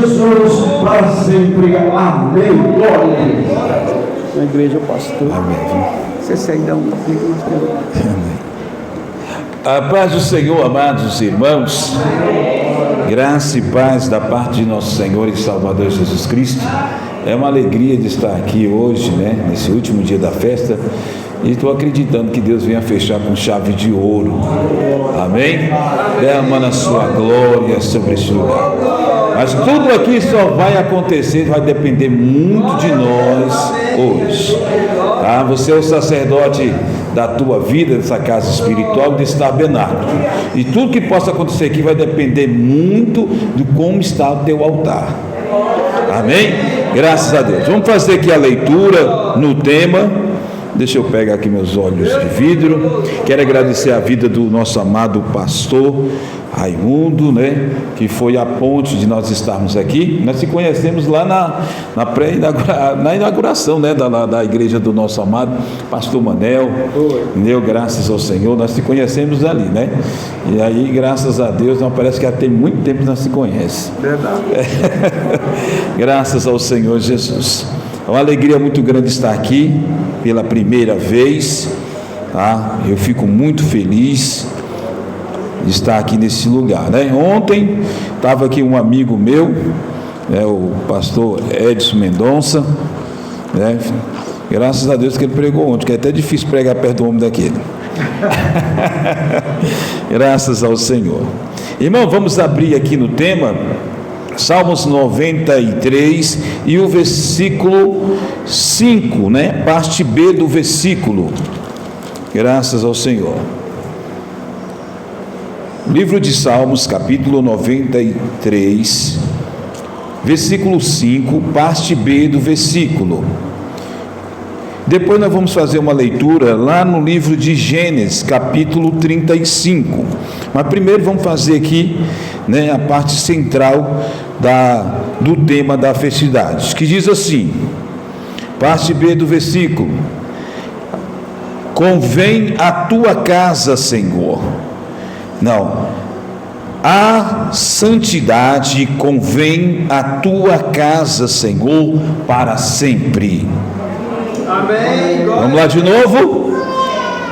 Jesus, para sempre. Amém. Glória a Deus. Na igreja, pastor. Amém. Você segue, dá um clique nós temos. A paz do Senhor, amados irmãos. Graça e paz da parte de nosso Senhor e Salvador Jesus Cristo. É uma alegria de estar aqui hoje, nesse último dia da festa. E estou acreditando que Deus venha fechar com chave de ouro. Amém? Derramando a sua glória sobre esse lugar. Mas tudo aqui só vai acontecer, vai depender muito de nós hoje. Tá? Você é o sacerdote da tua vida, dessa casa espiritual, desse tabernáculo. E tudo que possa acontecer aqui vai depender muito de como está o teu altar. Amém? Graças a Deus. Vamos fazer aqui a leitura no tema. Deixa eu pegar aqui meus olhos de vidro. Quero agradecer a vida do nosso amado pastor Raimundo, que foi a ponte de nós estarmos aqui. Nós se conhecemos lá na inauguração, da igreja do nosso amado pastor Manel. Deu graças ao Senhor, nós se conhecemos ali, E aí, graças a Deus, não parece que já tem muito tempo que nós se conhecemos. Verdade. Graças ao Senhor Jesus. É uma alegria muito grande estar aqui pela primeira vez, tá? Eu fico muito feliz de estar aqui nesse lugar, Ontem estava aqui um amigo meu, o pastor Edson Mendonça, Graças a Deus que ele pregou ontem, que é até difícil pregar perto do homem daquele. Graças ao Senhor. Irmão, vamos abrir aqui no tema Salmos 93 e o versículo 5, parte B do versículo. Graças ao Senhor. Livro de Salmos, capítulo 93, versículo 5, parte B do versículo. Depois nós vamos fazer uma leitura lá no livro de Gênesis, capítulo 35. Mas primeiro vamos fazer aqui, a parte central do tema da festividade, que diz assim, parte B do versículo: convém a tua casa, Senhor. A santidade convém a tua casa, Senhor, para sempre. Amém. Vamos lá de novo.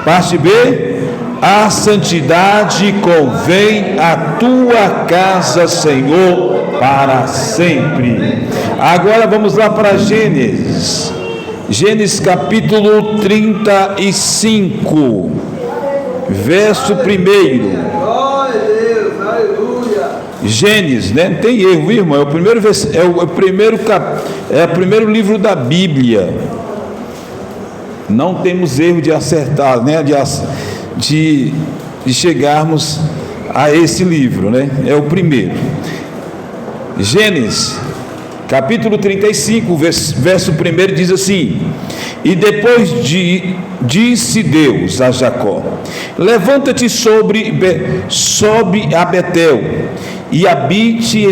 Parte B. A santidade convém a tua casa, Senhor, para sempre. Agora vamos lá para Gênesis. Gênesis capítulo 35, verso 1. Gênesis, não tem erro, irmão. É o primeiro livro da Bíblia. Não temos erro de acertar, de chegarmos a esse livro, É o primeiro. Gênesis, capítulo 35, verso 1 diz assim: e depois disse Deus a Jacó: levanta-te sobe a Betel e habite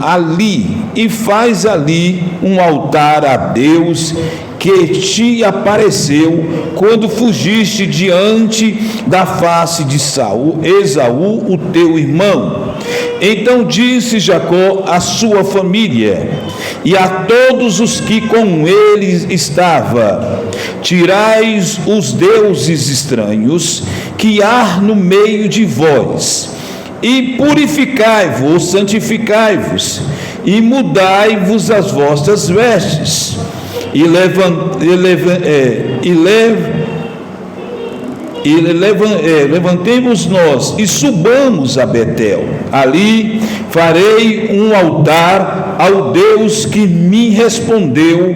ali, e faz ali um altar a Deus que te apareceu quando fugiste diante da face de Esaú, o teu irmão. Então disse Jacó à sua família e a todos os que com ele estavam: tirais os deuses estranhos que há no meio de vós, e purificai-vos, santificai-vos, e mudai-vos as vossas vestes, e levantemos nós e subamos a Betel. Ali farei um altar ao Deus que me respondeu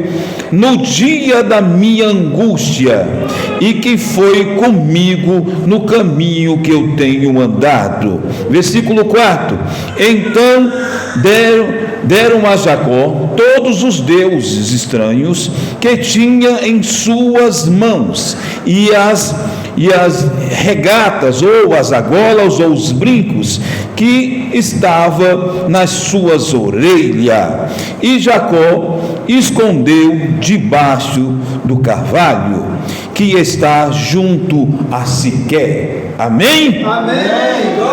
no dia da minha angústia e que foi comigo no caminho que eu tenho andado. Versículo 4. Então deram a Jacó todos os deuses estranhos que tinha em suas mãos, e as regatas, ou as argolas, ou os brincos que estavam nas suas orelhas, e Jacó escondeu debaixo do carvalho que está junto a Siquém. Amém? Amém.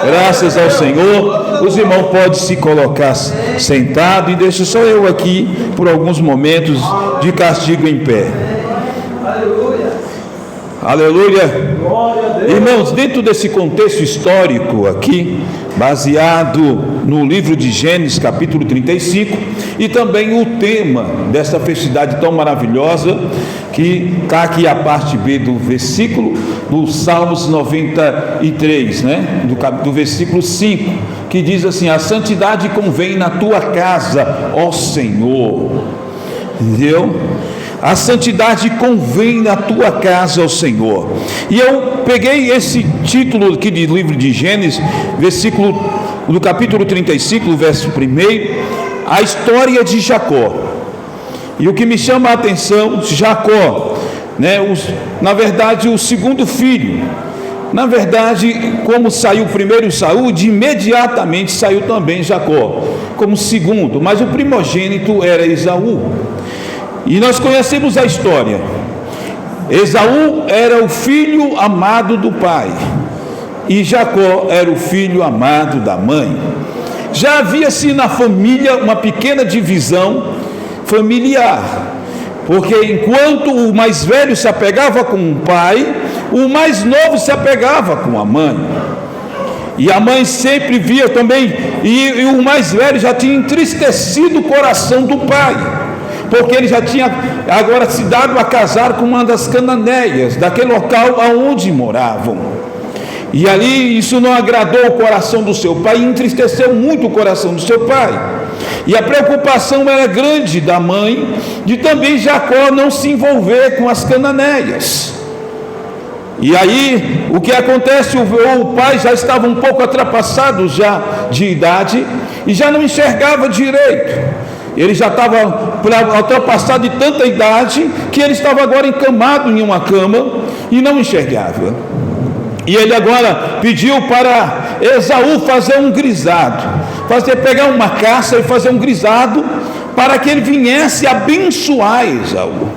Graças ao Senhor. Os irmãos podem se colocar sentado e deixa só eu aqui por alguns momentos de castigo em pé. Aleluia. Irmãos, dentro desse contexto histórico aqui, baseado no livro de Gênesis, capítulo 35, e também o tema dessa festividade tão maravilhosa, que está aqui a parte B do versículo do Salmos 93, né? do versículo 5, que diz assim: a santidade convém na tua casa, ó Senhor. Entendeu? A santidade convém na tua casa, ó Senhor. E eu peguei esse título aqui de livro de Gênesis, versículo do capítulo 35, verso 1, a história de Jacó. E o que me chama a atenção, Jacó, né, na verdade o segundo filho. Na verdade, como saiu primeiro Saúl, de imediatamente saiu também Jacó como segundo, mas o primogênito era Esaú. E nós conhecemos a história. Esaú era o filho amado do pai, e Jacó era o filho amado da mãe. Já havia-se na família uma pequena divisão familiar, porque enquanto o mais velho se apegava com o pai, o mais novo se apegava com a mãe. E a mãe sempre via também, e o mais velho já tinha entristecido o coração do pai, porque ele já tinha agora se dado a casar com uma das cananeias, daquele local aonde moravam. E ali isso não agradou o coração do seu pai, e entristeceu muito o coração do seu pai. E a preocupação era grande da mãe, de também Jacó não se envolver com as cananeias. E aí, o que acontece? O pai já estava um pouco ultrapassado já de idade, e já não enxergava direito. Ele já estava ultrapassado de tanta idade, que ele estava agora encamado em uma cama, e não enxergava. E ele agora pediu para Esaú fazer um grisado, pegar uma caça e fazer um grisado, para que ele viesse abençoar Esaú.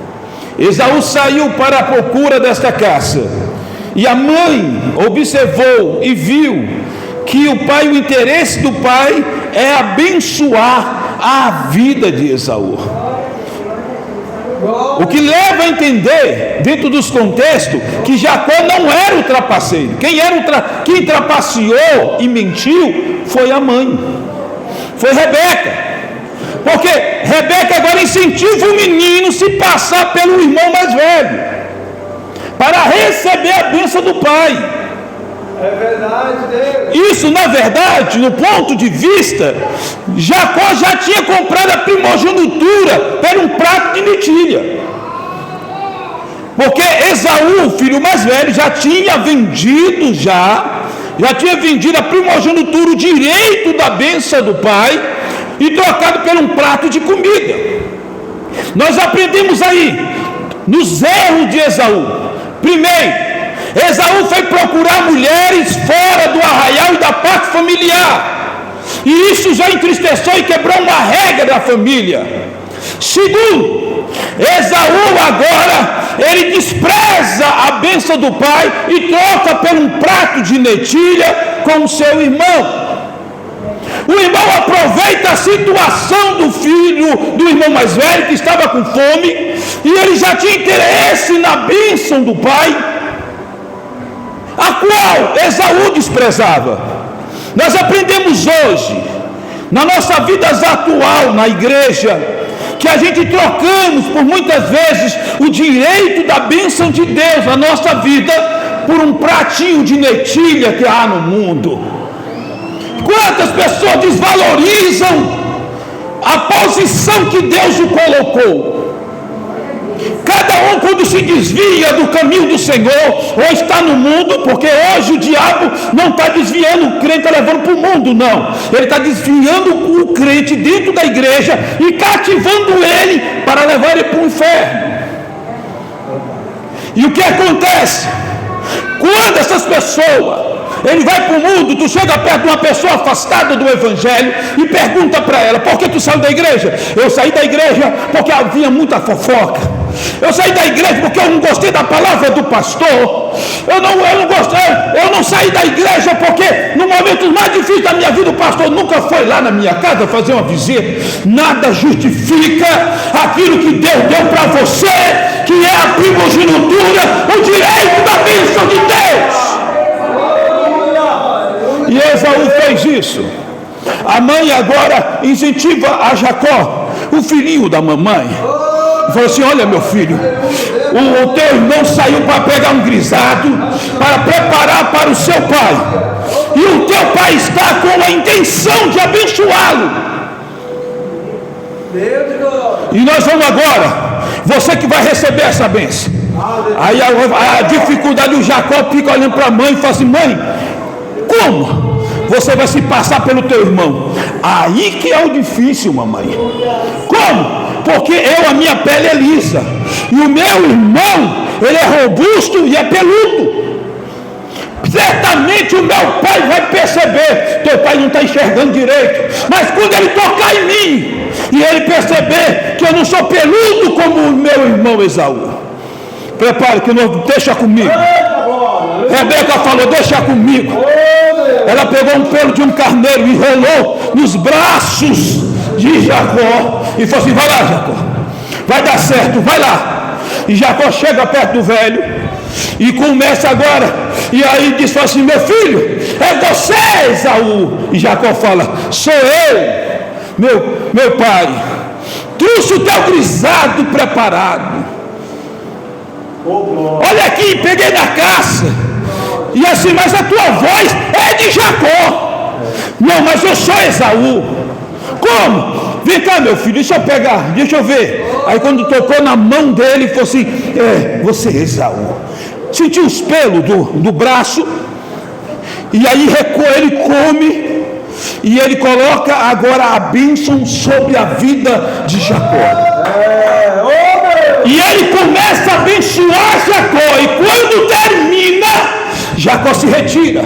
Esaú saiu para a procura desta caça, e a mãe observou e viu que o interesse do pai é abençoar a vida de Esaú. O que leva a entender, dentro dos contextos, que Jacó não era o trapaceiro. Quem trapaceou e mentiu foi a mãe, foi Rebeca. Porque Rebeca agora incentiva o menino a se passar pelo irmão mais velho, para receber a bênção do pai. É verdade, Deus. Isso, na verdade, no ponto de vista, Jacó já tinha comprado a primogenitura por um prato de lentilha. Porque Esaú, o filho mais velho, já tinha vendido a primogenitura, o direito da bênção do pai, e trocado por um prato de comida. Nós aprendemos aí, nos erros de Esaú. Primeiro, Esaú foi procurar mulheres fora do arraial e da parte familiar, e isso já entristeceu e quebrou uma regra da família. Segundo, Esaú agora, ele despreza a bênção do pai e troca por um prato de lentilha com o seu irmão. O irmão aproveita a situação do filho, do irmão mais velho, que estava com fome, e ele já tinha interesse na bênção do pai, a qual Esaú desprezava. Nós aprendemos hoje, na nossa vida atual, na igreja, que a gente trocamos por muitas vezes o direito da bênção de Deus na nossa vida por um pratinho de lentilha que há no mundo. Quantas pessoas desvalorizam a posição que Deus o colocou? Cada um, quando se desvia do caminho do Senhor, ou está no mundo, porque hoje o diabo não está desviando o crente, está levando para o mundo, não. Ele está desviando o crente dentro da igreja e cativando ele para levar ele para o inferno. E o que acontece? Quando essas pessoas, ele vai para o mundo, tu chega perto de uma pessoa afastada do evangelho e pergunta para ela: por que tu saiu da igreja? Eu saí da igreja porque havia muita fofoca. Eu saí da igreja porque eu não gostei da palavra do pastor. Eu não gostei. Eu não saí da igreja porque no momento mais difícil da minha vida o pastor nunca foi lá na minha casa fazer uma visita. Nada justifica aquilo que Deus deu para você, que é a primogenitura, o direito da bênção de Deus. E Esaú fez isso. A mãe agora incentiva a Jacó, o filhinho da mamãe. Falou assim: olha, meu filho, o teu irmão saiu para pegar um grisado, para preparar para o seu pai, e o teu pai está com a intenção de abençoá-lo. E nós vamos agora, você que vai receber essa bênção. Aí a dificuldade, o Jacó fica olhando para a mãe e fala assim: mãe, como você vai se passar pelo teu irmão? Aí que é o difícil, mamãe. Como? Porque a minha pele é lisa, e o meu irmão, ele é robusto e é peludo. Certamente o meu pai vai perceber, teu pai não está enxergando direito, mas quando ele tocar em mim, e ele perceber que eu não sou peludo como o meu irmão Esaú, prepare que não, deixa comigo. Rebeca falou: deixa comigo. Ela pegou um pelo de um carneiro e enrolou nos braços de Jacó e falou assim: vai lá, Jacó, vai dar certo, vai lá. E Jacó chega perto do velho e começa agora, e aí diz assim: meu filho, é você, Esaú. E Jacó fala: sou eu, meu pai, trouxe o teu grisado preparado. Olha aqui, peguei na caça. E assim, mas a tua voz é de Jacó. Não, mas eu sou Esaú. Como? Vem cá, meu filho, deixa eu pegar, deixa eu ver. Aí quando tocou na mão dele, falou assim: você é Esaú. Sentiu os pelos do braço. E aí ele come. E ele coloca agora a bênção sobre a vida de Jacó. E ele começa a abençoar Jacó. E quando termina, Jacó se retira.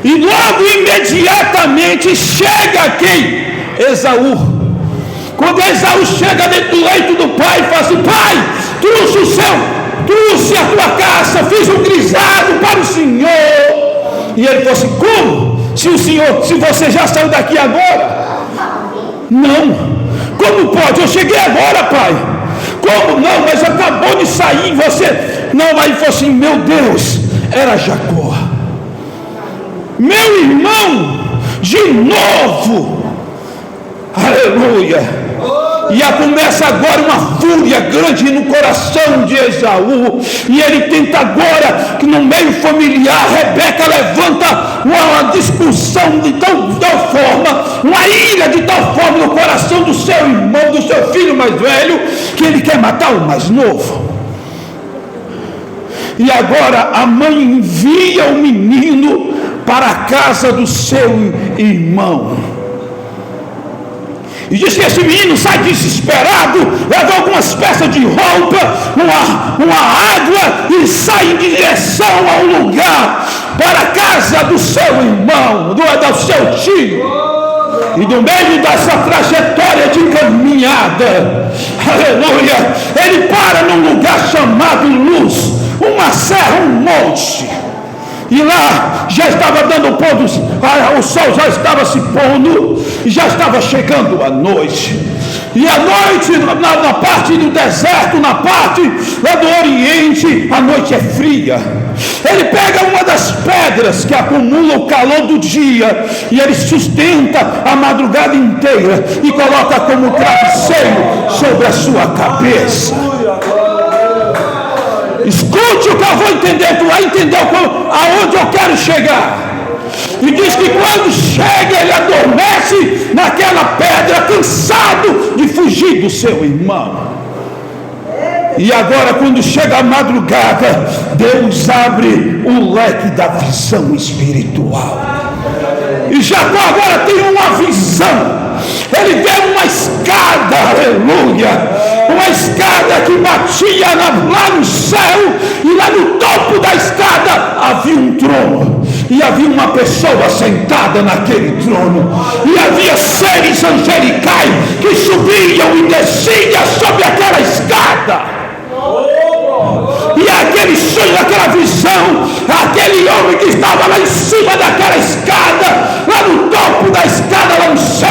E logo imediatamente chega quem? Esaú. Quando Esaú chega dentro do leito do pai e fala assim: pai, trouxe a tua caça, fiz um grisado para o Senhor. E ele falou assim: como? Se você já saiu daqui agora? Não. Como pode? Eu cheguei agora, pai. Como não? Mas acabou de sair você. Não, aí falou assim: meu Deus, era Jacó, meu irmão, de novo. Aleluia. E começa agora uma fúria grande no coração de Esaú. E ele tenta agora, que no meio familiar, Rebeca levanta uma discussão de tal forma, uma ira de tal forma no coração do seu irmão, do seu filho mais velho, que ele quer matar o mais novo. E agora a mãe envia o menino para a casa do seu irmão. E diz que esse menino sai desesperado, leva algumas peças de roupa, uma água, e sai em direção a um lugar, para a casa do seu irmão, do seu tio. E no meio dessa trajetória de caminhada, aleluia, ele para num lugar chamado Luz, uma serra, um monte. E lá já estava dando pôr, o sol já estava se pondo, e já estava chegando a noite. E a noite, na parte do deserto, na parte lá do Oriente, a noite é fria. Ele pega uma das pedras que acumula o calor do dia, e ele sustenta a madrugada inteira, e coloca como travesseiro sobre a sua cabeça. Escute o que eu vou entender, tu vai entender aonde eu quero chegar. E diz que quando chega, ele adormece naquela pedra, cansado de fugir do seu irmão. E agora, quando chega a madrugada, Deus abre o leque da visão espiritual. E Jacó agora tem uma visão. Ele vê uma escada, aleluia, uma escada que batia lá no céu, e lá no topo da escada havia um trono, e havia uma pessoa sentada naquele trono, e havia seres angelicais que subiam e desciam sobre aquele aquele homem que estava lá em cima daquela escada, lá no topo da escada, lá no céu,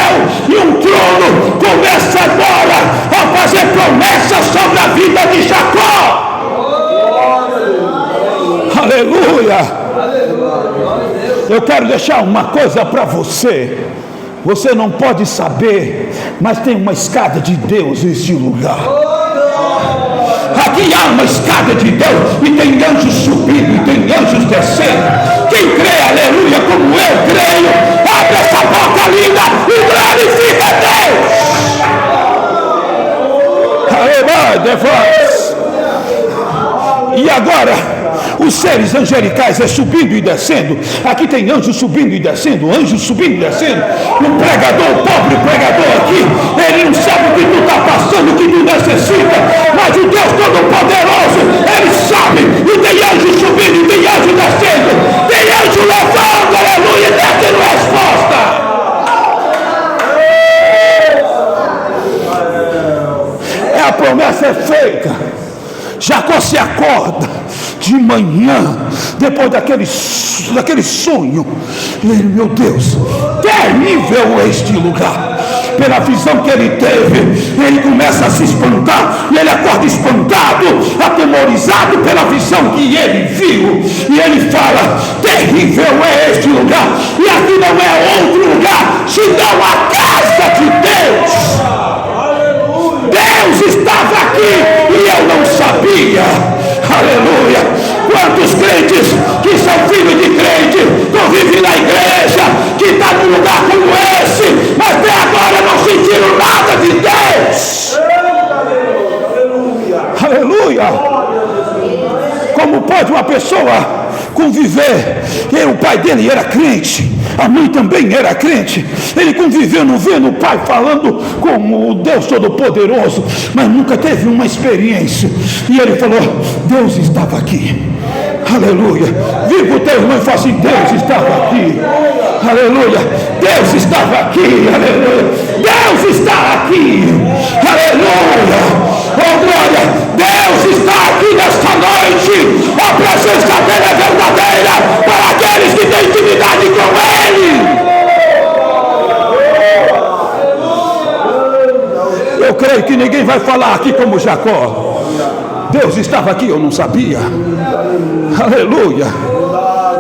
e um trono, começa agora a fazer promessas sobre a vida de Jacó. Aleluia. Eu quero deixar uma coisa para você. Você não pode saber, mas tem uma escada de Deus neste lugar. Aqui há uma escada de Deus, e tem anjos subindo, e tem anjos descendo. Quem crê, aleluia, como eu creio, abre essa boca linda e glorifica a Deus. E agora, os seres angelicais é subindo e descendo. Aqui tem anjos subindo e descendo, anjos subindo e descendo. O pregador, o pobre pregador aqui, ele não sabe o que tu está passando, o que tu necessita, mas o Deus Todo-Poderoso, ele sabe. E tem anjo subindo, e tem anjo descendo, tem anjo levando, aleluia, e descendo resposta. A promessa é feita. Jacó se acorda de manhã, depois daquele sonho. Ele, meu Deus, terrível este lugar. Pela visão que ele teve, ele começa a se espantar, e ele acorda espantado, atemorizado pela visão que ele viu, e ele fala: terrível é este lugar, e aqui não é outro lugar senão a casa de Deus. Deus estava aqui e eu não sabia. Aleluia. Quantos crentes que são filhos de crente, convivem na igreja, que está num lugar como esse, mas até agora não sentiram nada de Deus. Aleluia. Como pode uma pessoa conviver? O pai dele era crente, a mãe também era crente. Ele convivendo, vendo o pai falando como o Deus Todo-Poderoso, mas nunca teve uma experiência. E ele falou: Deus estava aqui. Aleluia. Viva o teu irmão e fala assim: Deus estava aqui. Aleluia. Deus estava aqui. Aleluia. Deus está aqui. Aleluia. Oh glória. Deus está aqui nesta noite. A presença dele é verdadeira para aqueles que têm intimidade com ele. Eu creio que ninguém vai falar aqui como Jacó: Deus estava aqui, eu não sabia. Aleluia.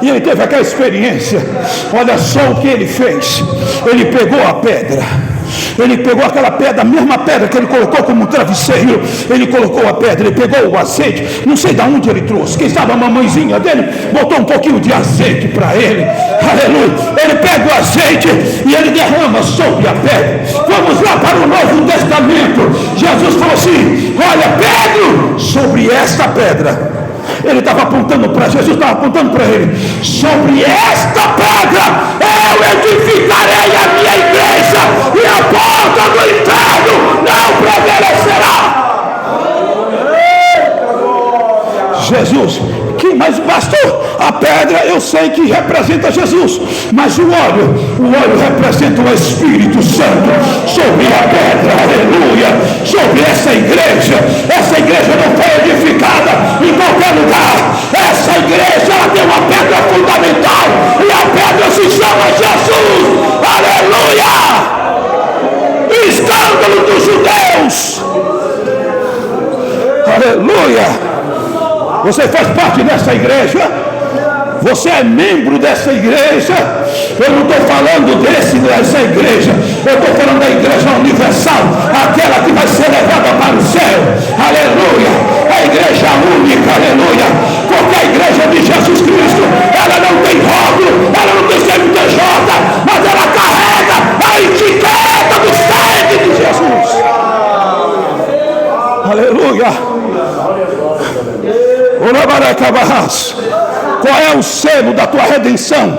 E ele teve aquela experiência. Olha só o que ele fez. Ele pegou a pedra. Ele pegou aquela pedra, a mesma pedra que ele colocou como um travesseiro. Ele colocou a pedra, ele pegou o azeite. Não sei de onde ele trouxe. Quem sabe a mamãezinha dele botou um pouquinho de azeite para ele. Aleluia. Ele pega o azeite e ele derrama sobre a pedra. Vamos lá para o Novo Testamento. Jesus falou assim: olha, Pedro, sobre esta pedra. Ele estava apontando para Jesus, estava apontando para ele: sobre esta pedra eu edificarei a minha igreja, e a porta do inferno não prevalecerá. Jesus, mas pastor, a pedra eu sei que representa Jesus, mas o óleo representa o Espírito Santo sobre a pedra. Aleluia. Sobre essa igreja não foi edificada em qualquer lugar. Essa igreja, ela tem uma pedra fundamental, e a pedra se chama Jesus. Aleluia. Escândalo dos judeus. Aleluia. Você faz parte dessa igreja? Você é membro dessa igreja? Eu não estou falando dessa igreja, eu estou falando da igreja universal, aquela que vai ser levada para o céu. Aleluia. A igreja única, aleluia. Porque a igreja de Jesus Cristo, ela não tem rótulo, ela não tem CNPJ, mas ela carrega a etiqueta do sangue de Jesus. Aleluia. Qual é o selo da tua redenção,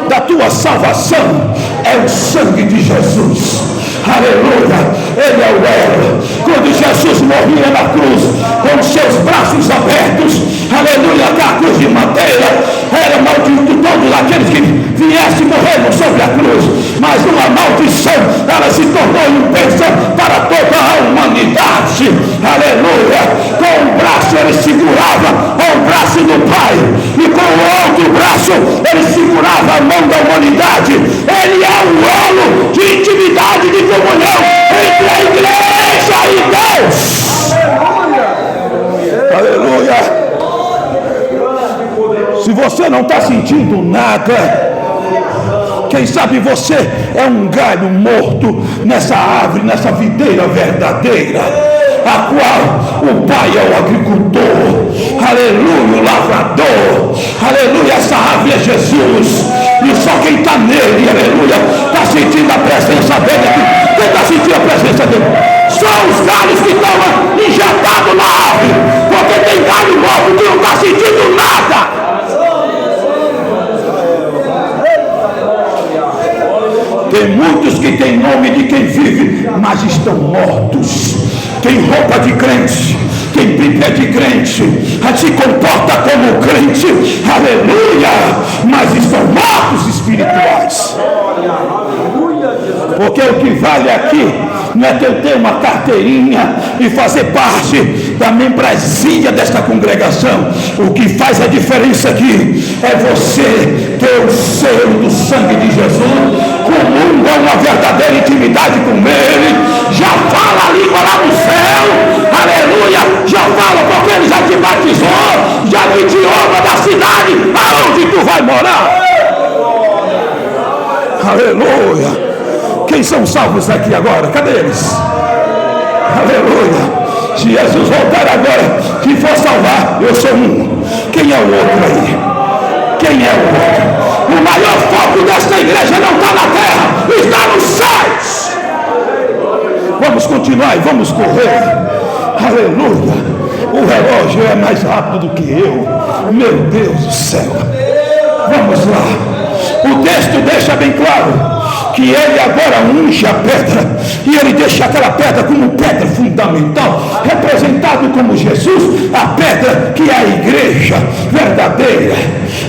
da tua salvação? É o sangue de Jesus. Aleluia. Ele é o elo. Quando Jesus morria na cruz, com seus braços abertos, aleluia, a cruz de madeira, era maldito todos aqueles que viessem morrendo sobre a cruz, mas uma maldição, ela se tornou uma bênção para toda a humanidade. Aleluia. Com um braço ele segurava o braço do Pai, e com o outro do braço, ele segurava a mão da humanidade. Ele é um elo de intimidade, de comunhão entre a igreja e Deus. Aleluia. Se você não está sentindo nada, quem sabe você é um galho morto nessa árvore, nessa videira verdadeira, a qual o Pai é o agricultor, aleluia, o lavrador, aleluia, essa árvore é Jesus, e só quem está nele, aleluia, está sentindo a presença dele aqui. Quem está sentindo a presença dele? São os galhos que estão injetados na árvore, porque tem galho morto que não está sentindo nada. Tem muitos que têm nome de quem vive, mas estão mortos. Tem roupa de crente, tem Bíblia de crente, se comporta como crente, aleluia, mas estão mortos espirituais. Porque o que vale aqui não é ter uma carteirinha e fazer parte da membresia desta congregação. O que faz a diferença aqui é você ter o selo do sangue de Jesus, comunga uma verdadeira intimidade com Ele, já fala a língua lá no céu, aleluia, já fala porque Ele já te batizou, já no idioma da cidade aonde tu vai morar. Aleluia. Quem são salvos aqui agora? Cadê eles? Aleluia. Se Jesus voltar agora, se for salvar, eu sou um. Quem é o outro aí? Quem é o outro? O maior foco desta igreja não está na terra, está nos céus. Vamos continuar e vamos correr. Aleluia. O relógio é mais rápido do que eu. Meu Deus do céu. Vamos lá. O texto deixa bem claro que ele agora unge a pedra, e ele deixa aquela pedra como pedra fundamental, representado como Jesus, a pedra que é a igreja verdadeira,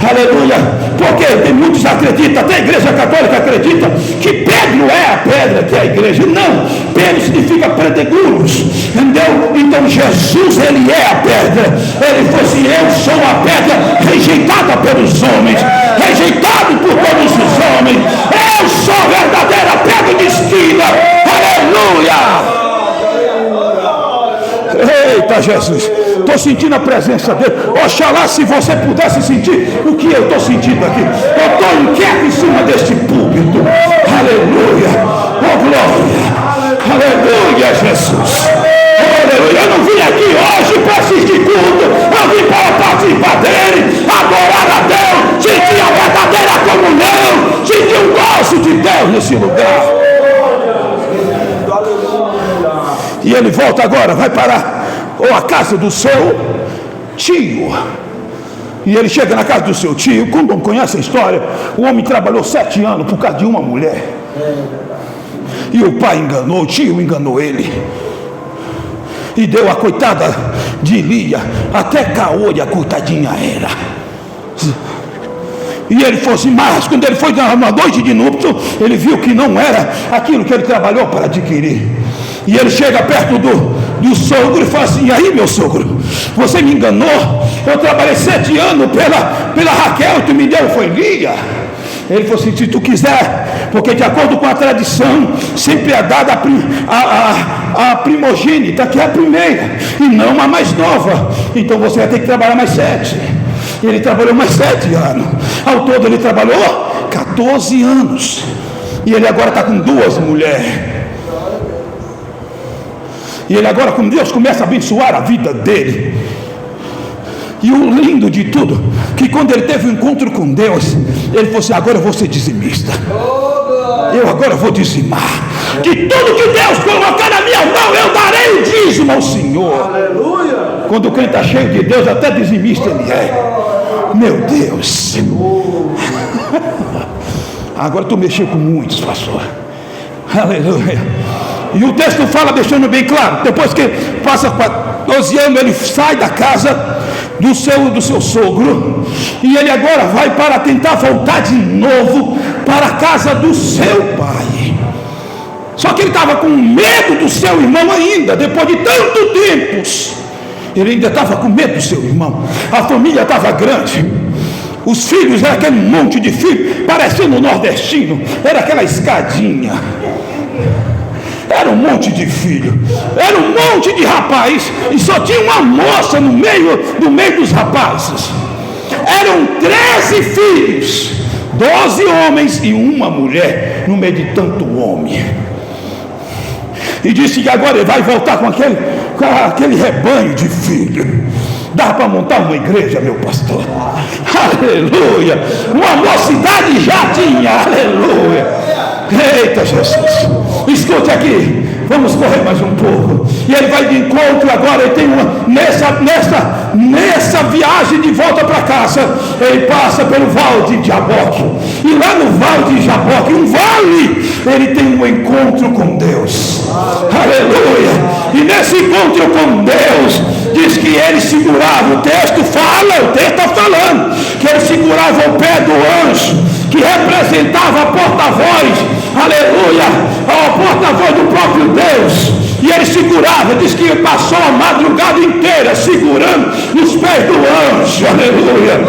aleluia, porque tem muitos que acreditam, até a igreja católica acredita que Pedro é a pedra que é a igreja. Não, Pedro significa predegurus, entendeu? Então Jesus, ele é a pedra. Ele falou assim: eu sou a pedra rejeitada pelos homens, rejeitado por todos os homens, eu sou a verdadeira pedra de esquina, aleluia. Eita Jesus, estou sentindo a presença dele. Oxalá se você pudesse sentir o que eu estou sentindo aqui. Eu estou inquieto em cima deste púlpito, aleluia, oh glória, aleluia Jesus, aleluia. Eu não vim aqui hoje para assistir culto, eu vim para participar dele, adorar a Deus, sentir a verdadeira comunhão, sentir o gosto de Deus nesse lugar. E ele volta agora, vai para a casa do seu tio. E ele chega na casa do seu tio. Quando não conhece a história, o homem trabalhou 7 anos por causa de uma mulher. E o pai enganou, o tio enganou ele. E deu a coitada de Lia, até caolho a coitadinha era. E ele falou assim, mas quando ele foi na noite de núpcias, ele viu que não era aquilo que ele trabalhou para adquirir. E ele chega perto do sogro e fala assim: e aí, meu sogro, você me enganou, eu trabalhei 7 anos pela Raquel, tu me deu, foi Lia. Ele falou assim: se tu quiser, porque de acordo com a tradição, sempre é dada a primogênita, que é a primeira, e não a mais nova, então você vai ter que trabalhar mais 7. Ele trabalhou mais 7 anos, ao todo ele trabalhou 14 anos, e ele agora está com 2 mulheres. E ele agora, com Deus, começa a abençoar a vida dele. E o lindo de tudo, que quando ele teve um encontro com Deus, ele falou assim: agora eu vou ser dizimista. Eu agora vou dizimar. De tudo que Deus colocar na minha mão, eu darei o dízimo ao Senhor. Aleluia. Quando o crente está cheio de Deus, até dizimista ele é. Meu Deus. Agora tu mexeu com muitos, pastor. Aleluia. E o texto fala, deixando bem claro, depois que passa 12 anos, ele sai da casa do seu sogro, e ele agora vai para tentar voltar de novo para a casa do seu pai. Só que ele estava com medo do seu irmão ainda, depois de tanto tempo. Ele ainda estava com medo do seu irmão. A família estava grande. Os filhos, era aquele monte de filhos, parecendo um nordestino, era aquela escadinha. Era um monte de filho, era um monte de rapaz, e só tinha uma moça no meio dos rapazes. Eram 13 filhos, 12 homens e uma mulher, no meio de tanto homem. E disse que agora ele vai voltar com aquele rebanho de filhos. Dá para montar uma igreja, meu pastor? Aleluia! Uma mocidade já tinha, aleluia! Eita Jesus! Escute aqui, vamos correr mais um pouco. E ele vai de encontro agora. Ele tem nessa viagem de volta para casa, ele passa pelo vale de Jaboque. E lá no vale de Jaboque, um vale, ele tem um encontro com Deus. Aleluia! E nesse encontro com Deus, diz que ele segurava, o texto está falando, que ele segurava o pé do anjo, que representava a porta-voz, aleluia, a porta-voz do próprio Deus. E ele segurava, diz que passou a madrugada inteira segurando nos pés do anjo, aleluia.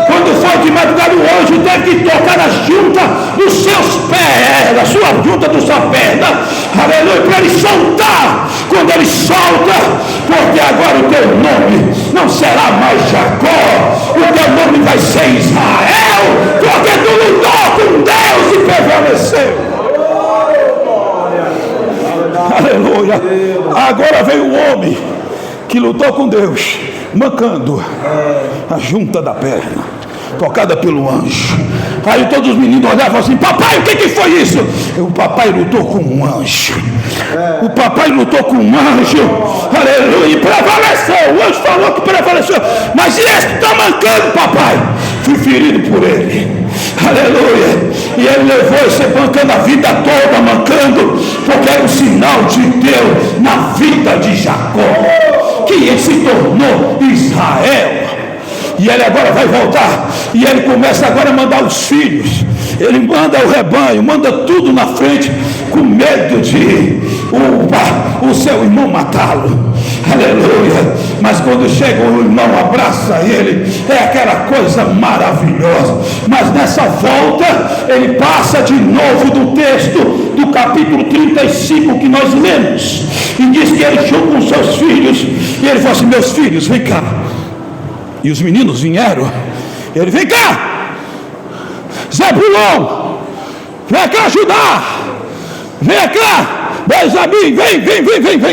Quando foi de madrugada, o anjo teve que tocar na junta dos seus pés, na sua junta da sua perna, aleluia, para ele soltar. Quando ele solta, porque agora o teu nome não será mais Jacó, o teu nome vai ser Israel, porque tu lutou com Deus e prevaleceu. Aleluia. Agora veio o homem que lutou com Deus, mancando a junta da perna, tocada pelo anjo. Aí todos os meninos olhavam assim: papai, o que foi isso? O papai lutou com um anjo. O papai lutou com um anjo, aleluia, e prevaleceu. O anjo falou que prevaleceu. Mas esse está mancando, papai. Fui ferido por ele, aleluia. E ele levou esse mancando a vida toda, mancando, porque era um sinal de Deus na vida de Jacó, que ele se tornou Israel. E ele agora vai voltar, e ele começa agora a mandar os filhos, ele manda o rebanho, manda tudo na frente, com medo de o seu irmão matá-lo, aleluia. Mas quando chega o irmão, abraça ele, é aquela coisa maravilhosa. Mas nessa volta, ele passa de novo do texto do capítulo 35 que nós lemos, e diz que ele junto com seus filhos, e ele falou assim: meus filhos, vem cá. E os meninos vieram. Ele: vem cá, Zebulon, vem cá ajudar, vem cá, Benjamim,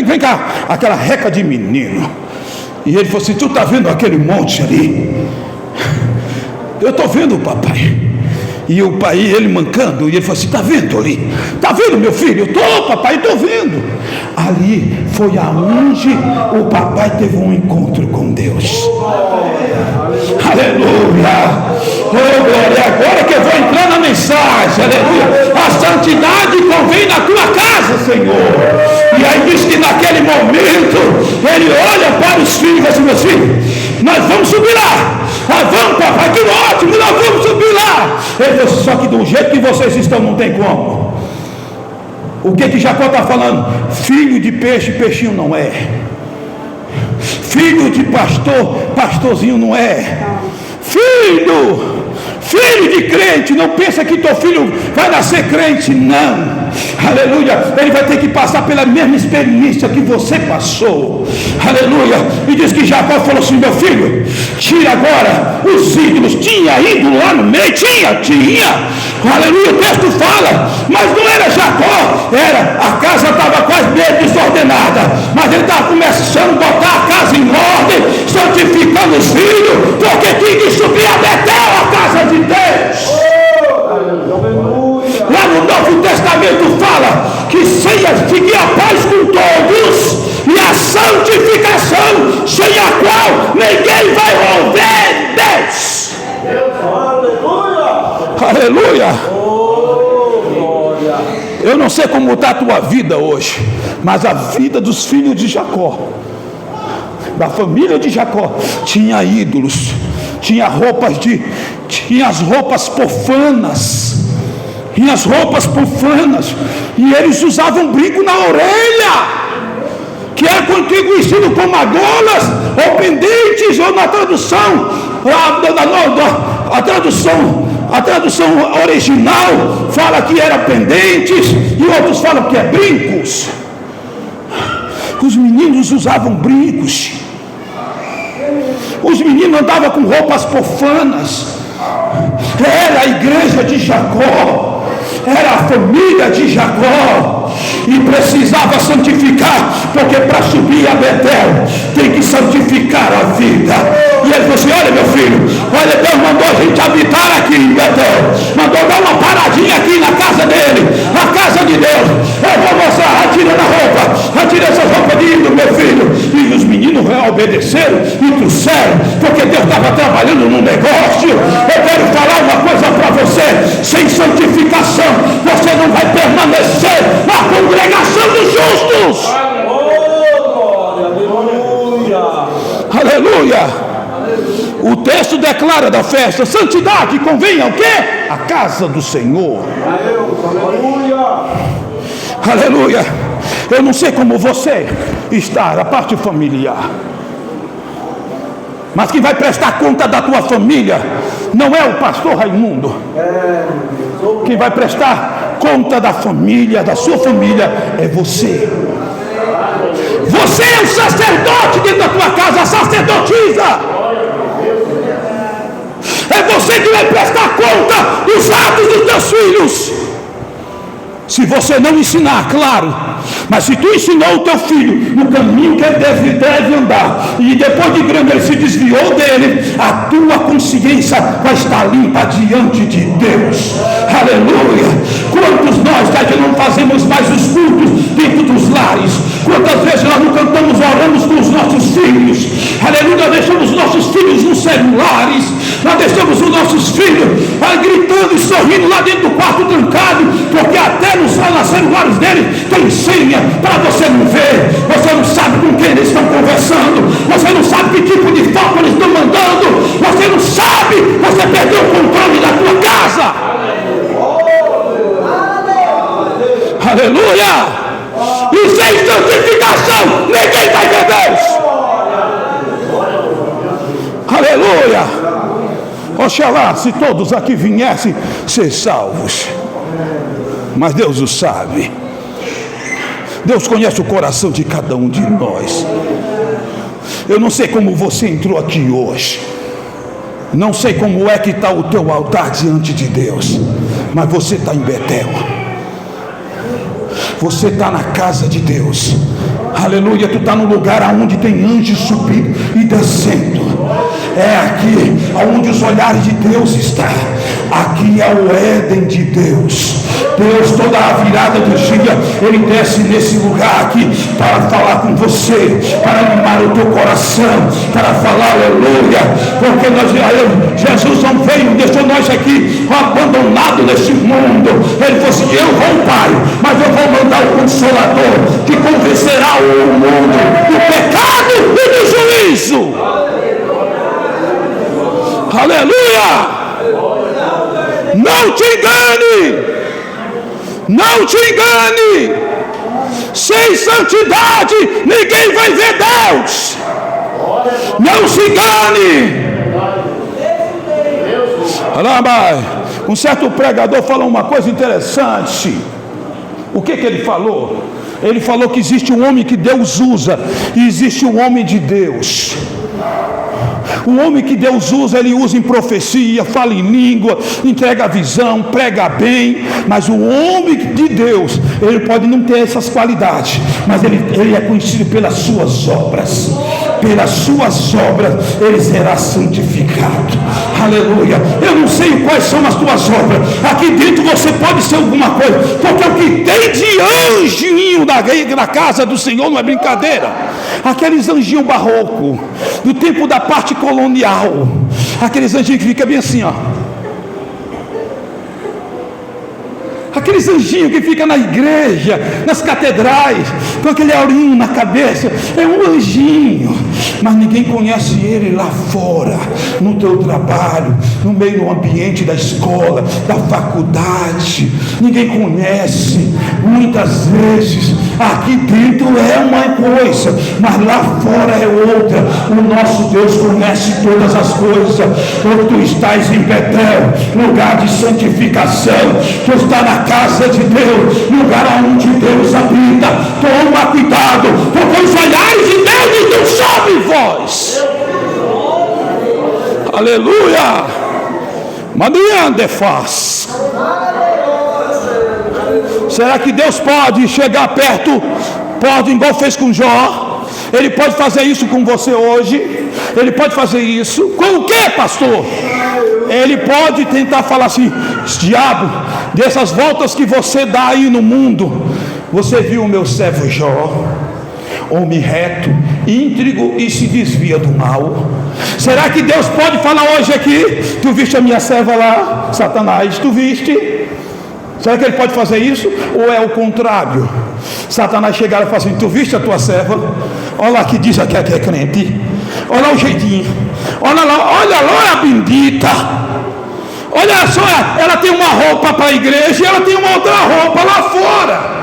vem cá. Aquela reca de menino. E ele falou assim: tu está vendo aquele monte ali? Eu estou vendo, papai. E o pai, ele mancando, e ele falou assim: está vendo ali? Está vendo, meu filho? Eu estou, papai, estou vendo. Ali foi aonde o papai teve um encontro com Deus. Aleluia. Oh, glória. Agora que eu vou entrar na mensagem, aleluia. A santidade convém na tua casa, Senhor. E aí diz que naquele momento ele olha para os filhos e diz assim: meus filhos, nós vamos subir lá. Vamos, papai, que ótimo, nós vamos subir lá. Ele disse: só que do jeito que vocês estão, não tem como. O que Jacó está falando? Filho de peixe, peixinho não é. Filho de pastor, pastorzinho não é. Filho de crente, não pensa que teu filho vai nascer crente, não. Aleluia. Ele vai ter que passar pela mesma experiência que você passou. Aleluia. E diz que Jacó falou assim: meu filho, tira agora os ídolos. Tinha ídolo lá no meio? Tinha. Aleluia. O texto fala, mas não era Jacó, a casa estava quase meio desordenada, mas ele estava começando a botar a casa em ordem, santificando os filhos, porque tinha que subir a Betel, a casa de Deus. Lá no Novo Testamento fala que sem seguir a paz com todos e a santificação, sem a qual ninguém vai ouvir Deus. Aleluia. Eu não sei como está a tua vida hoje, mas a vida dos filhos de Jacó, da família de Jacó, tinha ídolos, tinha as roupas profanas, e eles usavam brinco na orelha, que é conhecido como argolas ou pendentes, ou na tradução A tradução original fala que era pendentes e outros falam que é brincos. Os meninos usavam brincos. Os meninos andavam com roupas profanas. Era a igreja de Jacó, era a família de Jacó, e precisava santificar, porque para subir a Betel tem que santificar a vida. E ele falou assim: olha, meu filho, olha, Deus mandou a gente habitar aqui em Betel, mandou dar uma paradinha aqui na casa dele, a casa de Deus. Eu vou mostrar, atira essas roupas de ídolo, meu filho. E os meninos obedeceram e trouxeram, porque Deus estava trabalhando num negócio. Eu quero falar uma coisa para você: sem santificação você não vai permanecer na congregação dos justos. Aleluia. O texto declara da festa: santidade convém ao quê? A casa do Senhor. Aleluia. Eu não sei como você está na parte familiar, mas quem vai prestar conta da tua família não é o pastor Raimundo. Quem vai prestar conta da família, da sua família, é você. Você é o sacerdote dentro da tua casa, a sacerdotisa. É você que vai prestar conta dos atos dos teus filhos. Se você não ensinar, claro, mas se tu ensinou o teu filho no caminho que ele deve andar, e depois de grande ele se desviou dele, a tua consciência vai estar limpa diante de Deus. Aleluia. Quantos nós que não fazemos mais os cultos dentro dos lares? Quantas vezes nós não cantamos, oramos com os nossos filhos? Aleluia. Nós deixamos nossos filhos nos celulares, nós deixamos os nossos filhos gritando e sorrindo lá dentro do quarto trancado, porque até nos celulares deles tem senha para você não ver. Você não sabe com quem eles estão conversando, você não sabe que tipo de foto eles estão mandando, você não sabe, você perdeu o controle da tua casa. Aleluia. E sem santificação ninguém vai ver Deus. Aleluia. Oxalá se todos aqui viessem ser salvos, mas Deus o sabe. Deus conhece o coração de cada um de nós. Eu não sei como você entrou aqui hoje, não sei como é que está o teu altar diante de Deus, mas você está em Betel, você está na casa de Deus. Aleluia. Tu está no lugar onde tem anjos subindo e descendo. É aqui onde os olhares de Deus estão. Aqui é o Éden de Deus. Deus, toda a virada do dia, Ele desce nesse lugar aqui para falar com você, para animar o teu coração, para falar aleluia, porque Jesus não veio, deixou nós aqui abandonados nesse mundo. Ele falou assim: eu vou, Pai, mas eu vou mandar o Consolador, que convencerá o mundo do pecado e do juízo. Aleluia. Não te engane. Não te engane. Sem santidade ninguém vai ver Deus. Não se engane. Um certo pregador falou uma coisa interessante. O que ele falou? Ele falou que existe um homem que Deus usa e existe um homem de Deus. O homem que Deus usa, ele usa em profecia, fala em língua, entrega a visão, prega bem. Mas o homem de Deus, ele pode não ter essas qualidades, mas ele é conhecido pelas suas obras. Pelas suas obras ele será santificado. Aleluia. Eu não sei quais são as tuas obras. Aqui dentro você pode ser alguma coisa, porque o que tem de anjinho na casa do Senhor não é brincadeira. Aqueles anjinhos barroco do tempo da parte colonial, aqueles anjinhos que ficam bem assim, ó. Aqueles anjinhos que ficam na igreja, nas catedrais, com aquele aurinho na cabeça, é um anjinho. mas ninguém conhece Ele lá fora, no teu trabalho, no meio do ambiente da escola, da faculdade. Ninguém conhece. Muitas vezes aqui dentro é uma coisa, mas lá fora é outra. O nosso Deus conhece todas as coisas. Quando tu estás em Betel, lugar de santificação, tu está na casa de Deus, lugar onde Deus habita. Toma cuidado, porque os olhares de Deus estão sobre vós. Aleluia. Maniande faz. Será que Deus pode chegar perto? Pode, igual fez com Jó. Ele pode fazer isso com você hoje. Ele pode fazer isso. Com o que, pastor? Ele pode tentar falar assim: diabo, dessas voltas que você dá aí no mundo, você viu o meu servo Jó, homem reto, íntegro e se desvia do mal. Será que Deus pode falar hoje aqui: tu viste a minha serva lá, Satanás, tu viste? Será que ele pode fazer isso? Ou é o contrário? Satanás chegar e falar assim: tu viste a tua serva? Olha lá que diz aqui que é crente. Olha lá o jeitinho. Olha lá a bendita. Olha só, ela tem uma roupa para a igreja e ela tem uma outra roupa lá fora.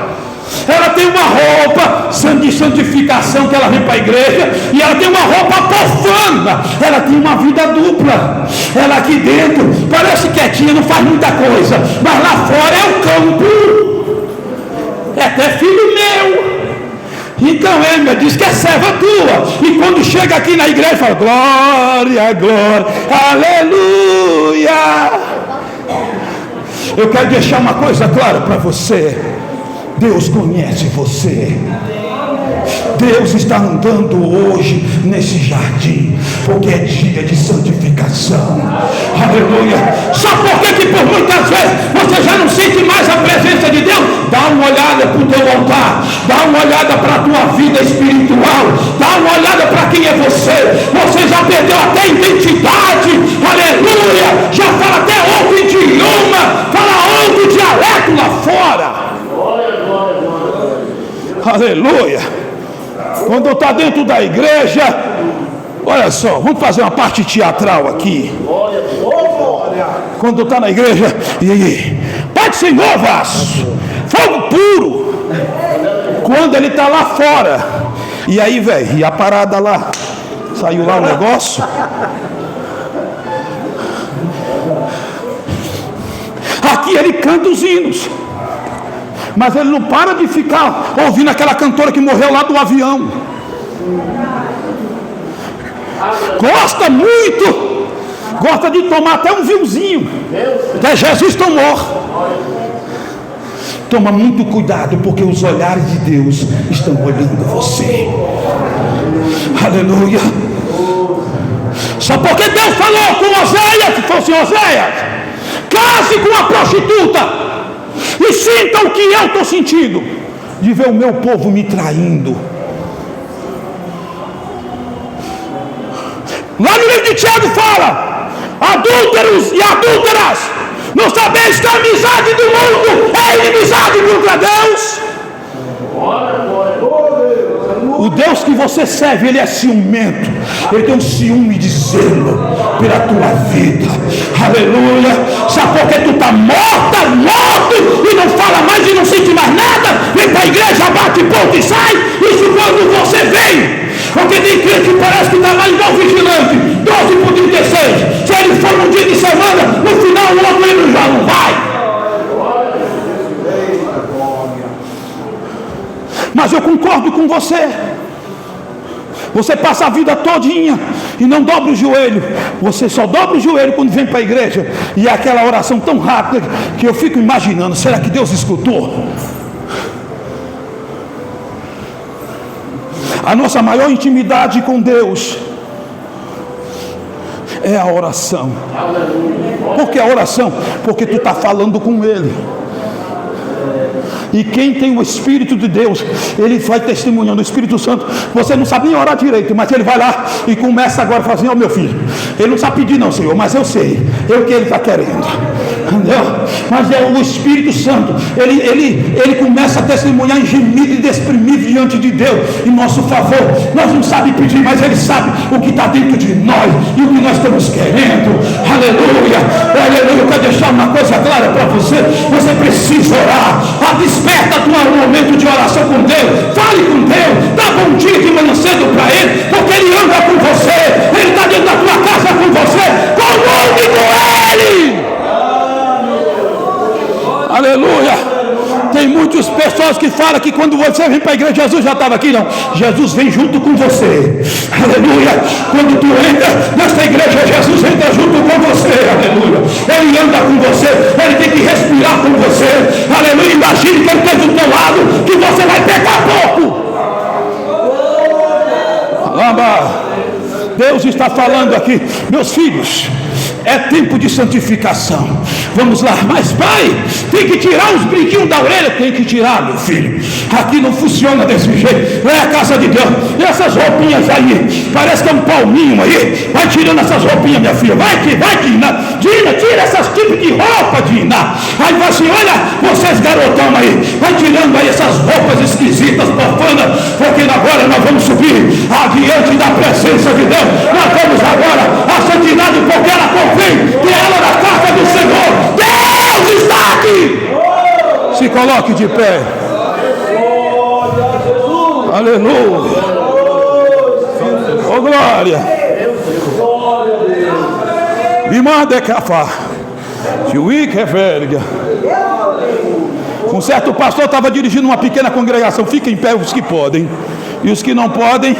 Ela tem uma roupa de santificação que ela vem para a igreja, e ela tem uma roupa profana. Ela tem uma vida dupla. Ela aqui dentro parece quietinha, não faz muita coisa, mas lá fora é o campo. É até filho meu. Então ele diz que é serva tua, e quando chega aqui na igreja fala: glória, glória, aleluia. Eu quero deixar uma coisa clara para você: Deus conhece você. Deus está andando hoje nesse jardim, porque é dia de santificação. Aleluia. Sabe por que por muitas vezes você já não sente mais a presença de Deus? Dá uma olhada para o teu altar, dá uma olhada para a tua vida espiritual, dá uma olhada para quem é você. Você já perdeu até identidade. Aleluia. Já fala até outro idioma, fala outro dialeto lá fora. Aleluia. Quando está dentro da igreja, olha só, vamos fazer uma parte teatral aqui. Quando está na igreja, Pai do Senhor, vaso, fogo puro. Quando ele está lá fora, e aí, velho, e a parada lá, saiu lá o negócio. Aqui ele canta os hinos, mas ele não para de ficar ouvindo aquela cantora que morreu lá do avião. Gosta muito, gosta de tomar até um vinhozinho, até Jesus tomou. Toma muito cuidado, porque os olhares de Deus estão olhando você. Aleluia. Só porque Deus falou com Oséias, que fosse Oséias: case com a prostituta, e sinta o que eu estou sentindo, de ver o meu povo me traindo. Lá no livro de Tiago fala: adúlteros e adúlteras, não sabeis que a amizade do mundo é inimizade contra Deus. O Deus que você serve, ele é ciumento. Ele tem um ciúme de zelo pela tua vida. Aleluia. Sabe por que tu está morto, e não fala mais e não sente mais nada? Vem para a igreja, bate ponto e sai. Isso quando você vem. Porque tem crente que parece que está lá igual vigilante, 12/36. Se ele for um dia de semana, no final o outro ele já não vai. Mas eu concordo com você. Você passa a vida todinha e não dobra o joelho. Você só dobra o joelho quando vem para a igreja. E é aquela oração tão rápida que eu fico imaginando: será que Deus escutou? A nossa maior intimidade com Deus é a oração. Por que a oração? Porque tu está falando com Ele. E quem tem o Espírito de Deus, ele vai testemunhando. O Espírito Santo, você não sabe nem orar direito, mas ele vai lá e começa agora a falar assim: ó meu filho, ele não sabe pedir não, Senhor, mas eu sei, é o que ele está querendo, entendeu? Mas é o Espírito Santo, ele começa a testemunhar em gemido e desprimido diante de Deus, em nosso favor. Nós não sabemos pedir, mas ele sabe o que está dentro de nós e o que nós estamos querendo. Aleluia, aleluia. Eu quero deixar uma coisa clara para você: você precisa orar. Desperta um momento de oração com Deus, fale com Deus, dá bom dia de manhã cedo para ele, porque ele anda com você, ele está dentro da tua casa com você, comungue com ele. Aleluia. Tem muitas pessoas que falam que quando você vem para a igreja, Jesus já estava aqui. Não, Jesus vem junto com você. Aleluia. Quando tu entra nesta igreja, Jesus entra junto com você. Aleluia. Ele anda com você, ele tem que respirar com você. Aleluia. Imagine que ele está do teu lado, que você vai pecar pouco. Deus está falando aqui, meus filhos, é tempo de santificação. Vamos lá, mas pai, tem que tirar os brinquinhos da orelha. Tem que tirar, meu filho. Aqui não funciona desse jeito. É a casa de Deus. E essas roupinhas aí, parece que é um palminho aí. Vai tirando essas roupinhas, minha filha. Vai, Dina. Dina, tira essas tipos de roupa, Dina. Aí vai assim: olha, vocês garotão aí, vai tirando aí essas roupas esquisitas, profanas, porque agora nós vamos subir adiante da presença de Deus. Nós vamos agora a santidade, porque ela convém que ela na casa do Senhor. Deus está aqui. Se coloque de pé. Aleluia. Oh glória. Irmã de Cafá. Um certo pastor estava dirigindo uma pequena congregação. Fica em pé os que podem, e os que não podem,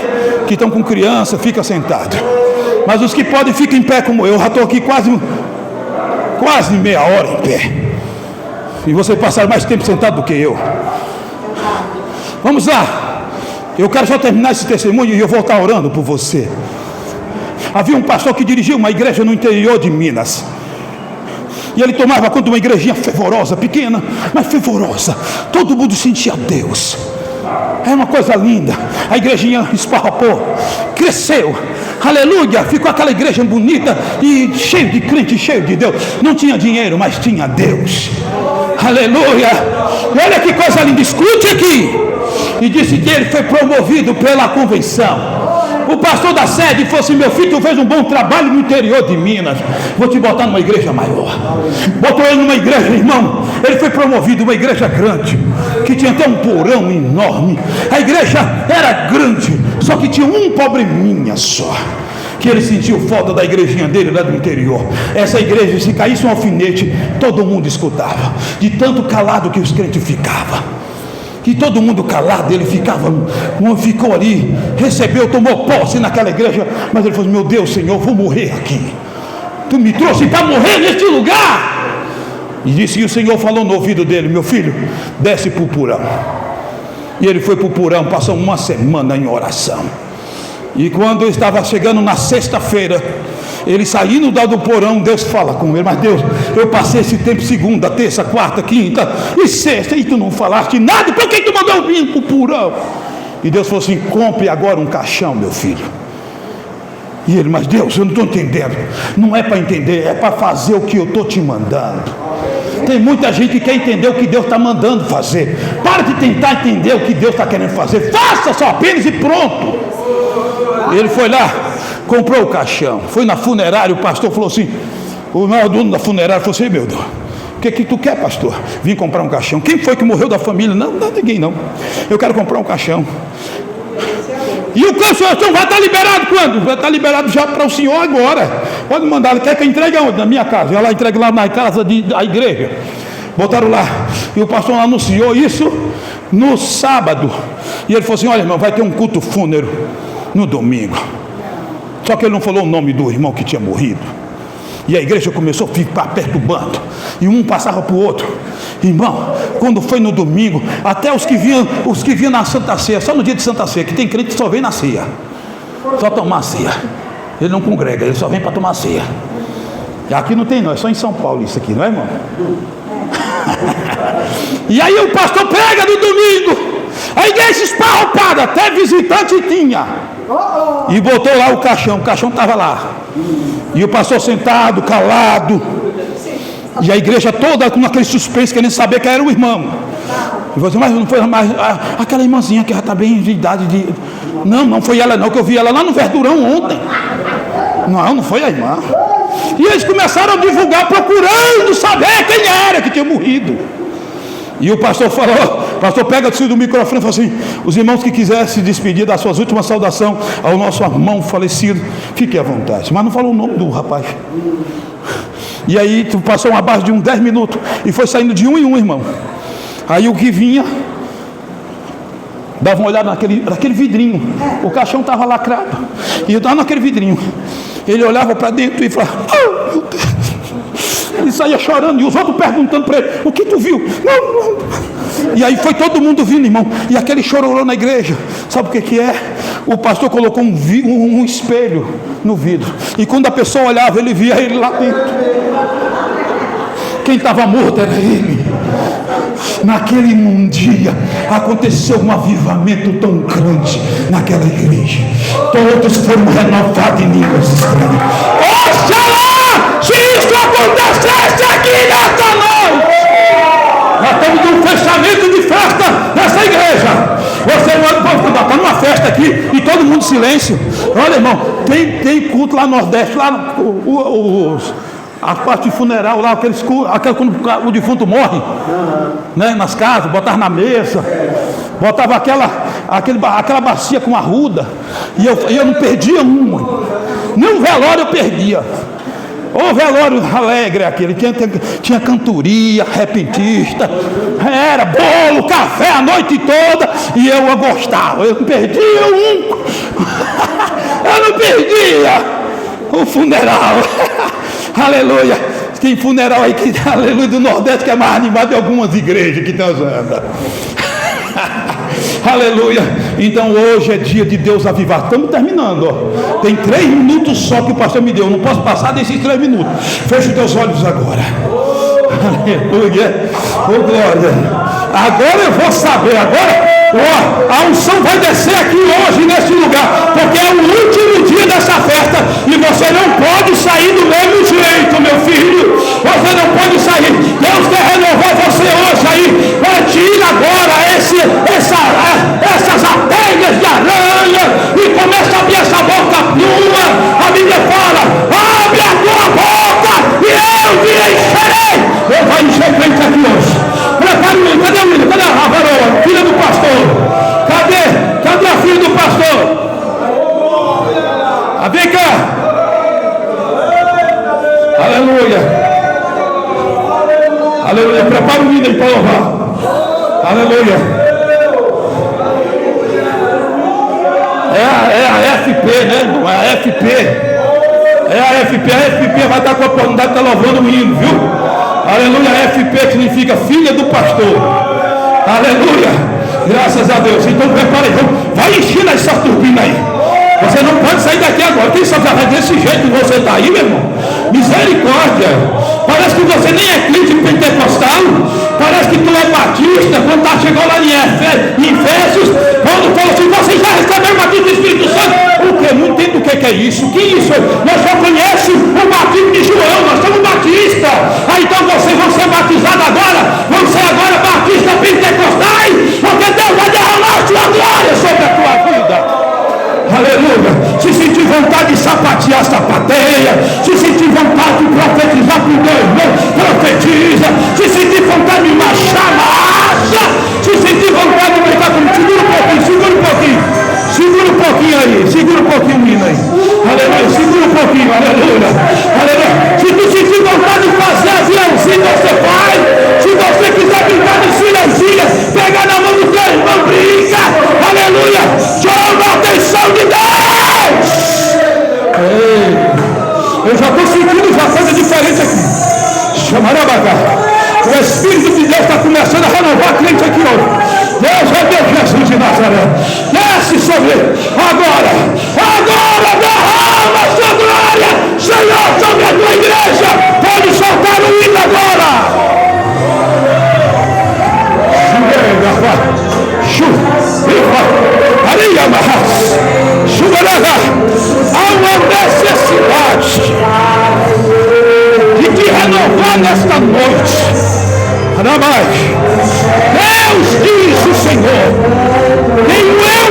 que estão com criança, fica sentado. Mas os que podem, ficam em pé como eu. Já estou aqui quase meia hora em pé, e você passar mais tempo sentado do que eu. Vamos lá. Eu quero só terminar esse testemunho e eu vou estar orando por você. Havia um pastor que dirigia uma igreja no interior de Minas, e ele tomava conta de uma igrejinha fervorosa, pequena, mas fervorosa. Todo mundo sentia Deus. É uma coisa linda. A igrejinha esparrapou, cresceu, aleluia. Ficou aquela igreja bonita e cheio de crente, cheio de Deus. Não tinha dinheiro, mas tinha Deus. Aleluia. Olha que coisa linda. Escute aqui. E disse que ele foi promovido pela convenção. O pastor da sede falou assim: meu filho, tu fez um bom trabalho no interior de Minas, vou te botar numa igreja maior. Botou ele numa igreja, irmão. Ele foi promovido, uma igreja grande, que tinha até um porão enorme. A igreja era grande, só que tinha um probleminha só, que ele sentiu falta da igrejinha dele lá do interior. Essa igreja, se caísse um alfinete, todo mundo escutava, de tanto calado que os crentes ficavam. Que todo mundo calado, ele ficou ali, recebeu, tomou posse naquela igreja. Mas ele falou: meu Deus, Senhor, vou morrer aqui. Tu me trouxe para morrer neste lugar. E disse que o Senhor falou no ouvido dele: meu filho, desce para o porão. E ele foi para o porão, passou uma semana em oração. E quando eu estava chegando na sexta-feira, ele saindo do porão, Deus fala com ele: mas Deus, eu passei esse tempo segunda, terça, quarta, quinta e sexta, e tu não falaste nada, por que tu mandou eu vir para o porão? E Deus falou assim: compre agora um caixão, meu filho. E ele: mas Deus, eu não estou entendendo. Não é para entender, é para fazer o que eu estou te mandando. Tem muita gente que quer entender o que Deus está mandando fazer. Para de tentar entender o que Deus está querendo fazer. Faça só apenas e pronto. Ele foi lá, comprou o caixão, foi na funerária. O pastor falou assim, o dono da funerária falou assim: meu Deus, o que tu quer, pastor? Vim comprar um caixão. Quem foi que morreu da família? Não, ninguém não. Eu quero comprar um caixão. E o caixão vai estar liberado quando? Vai estar liberado já para o senhor agora. Pode mandar. Ele quer que eu entregue aonde? Na minha casa. Ela entregue lá na casa da igreja. Botaram lá. E o pastor anunciou isso no sábado. E ele falou assim: olha, irmão, vai ter um culto fúnebre no domingo. Só que ele não falou o nome do irmão que tinha morrido. E a igreja começou a ficar perturbando, e um passava para o outro. Irmão, quando foi no domingo, até os que vinham na Santa Ceia, só no dia de Santa Ceia, que tem crente que só vem na ceia, só tomar ceia. Ele não congrega, ele só vem para tomar ceia. E aqui não tem não, é só em São Paulo isso aqui, não é, irmão? E aí o pastor prega no domingo, a igreja esparropada, até visitante tinha. E botou lá o caixão estava lá. E o pastor sentado, calado. E a igreja toda com aquele suspense, querendo saber quem era o irmão. E você, mas não foi mais aquela irmãzinha que já está bem de idade de. Não foi ela não, que eu vi ela lá no Verdurão ontem. Não foi a irmã. E eles começaram a divulgar, procurando saber quem era que tinha morrido. E o pastor falou, o pastor pega-se do microfone e fala assim: os irmãos que quiserem se despedir das suas últimas saudações ao nosso irmão falecido, fiquem à vontade. Mas não falou o nome do rapaz. E aí passou uma base de 10 minutos e foi saindo de um em um, irmão. Aí o que vinha dava uma olhada naquele vidrinho. O caixão estava lacrado e eu estava naquele vidrinho. Ele olhava para dentro e falava: oh, meu Deus. Ele saía chorando, e os outros perguntando para ele: o que tu viu? Não. E aí foi todo mundo vindo, irmão. E aquele chororô na igreja, sabe o que é? O pastor colocou um espelho no vidro, e quando a pessoa olhava, ele via ele lá dentro. Quem estava morto era ele. Naquele dia aconteceu um avivamento tão grande naquela igreja. Todos foram renovados em línguas estranhas. Oxalá, se isso acontecesse aqui nessa noite. Nós estamos num fechamento de festa nessa igreja. Você não está numa festa aqui e todo mundo em silêncio. Olha, irmão, tem culto lá no Nordeste, lá a parte de funeral lá, quando o defunto morre, né, nas casas, botava na mesa, botava aquela bacia com arruda, e eu não perdia uma, nem um velório eu perdia. O velório alegre aquele, tinha cantoria, repentista, era bolo, café a noite toda, e eu gostava, eu não perdia um, eu não perdia o funeral. Aleluia. Tem funeral aí que, aleluia, do Nordeste, que é mais animado de algumas igrejas que nós andamos. Aleluia. Então hoje é dia de Deus avivar. Estamos terminando, ó. Tem 3 minutos só que o pastor me deu. Eu não posso passar desses 3 minutos. Feche os teus olhos agora. Aleluia. Oh, glória. Agora eu vou saber. Agora a unção vai descer aqui hoje nesse lugar, porque é o último dia dessa festa e você não pode sair do mesmo jeito, meu filho. Você não pode sair. Deus quer renovar você hoje aí. Tira agora essas ategas de aranha e começa a abrir essa boca pluma. A Bíblia fala: abre a tua boca e eu te encherei. Eu vou encher crente aqui hoje. Prepara o William. Cadê o William? Cadê a varoa? Filha do pastor. Cadê a filha do pastor? Vem cá. Aleluia. Aleluia. Prepara o William para louvar. Aleluia. É a FP, né, irmão? É a FP. É a FP. A FP vai estar com a oportunidade de estar louvando o hino, viu? Aleluia. A FP significa filha do pastor. Aleluia. Graças a Deus. Então prepara aí. Vai enchendo essa turbina aí. Você não pode sair daqui agora. Quem sabe vai desse jeito que você está aí, meu irmão? Misericórdia. Parece que você nem é crente pentecostal. Parece que tu é batista. Quando chegou lá em Efésios, Paulo falou assim: você já recebeu o batismo do Espírito Santo? O que? Não entendo o que é isso. Que isso? Nós só conhecemos o batismo de João. Nós somos batistas. Então vocês vão ser batizados agora. Vão ser agora batistas pentecostais. Porque Deus vai derramar a sua glória sobre a tua vida. Aleluia. Se sentir vontade de sapatear, sapateia. Se sentir vontade de profetizar por Deus, profetiza. Se sentir vontade de marchar, marcha. Se sentir vontade de brincar comigo, segura um pouquinho. Segura um pouquinho aí. Segura um pouquinho o hino aí. Aleluia. Segura um pouquinho. Aleluia. Aleluia. Se tu sentir vontade de fazer aviãozinho, você faz. Se você quiser brincar de silêncio, pegar na mão do teu irmão, brinca. Aleluia. Chama a atenção de Deus. Ei, eu já estou sentindo já coisa diferente aqui. Chamarabacá. O Espírito de Deus está começando a renovar a crente aqui hoje. Deus é Deus, Jesus de Nazaré. Desce sobre ele. Agora derrama a sua glória, Senhor, sobre a tua igreja. Pode soltar o hino agora. Há uma necessidade de te renovar nesta noite. Deus diz o Senhor: tenho eu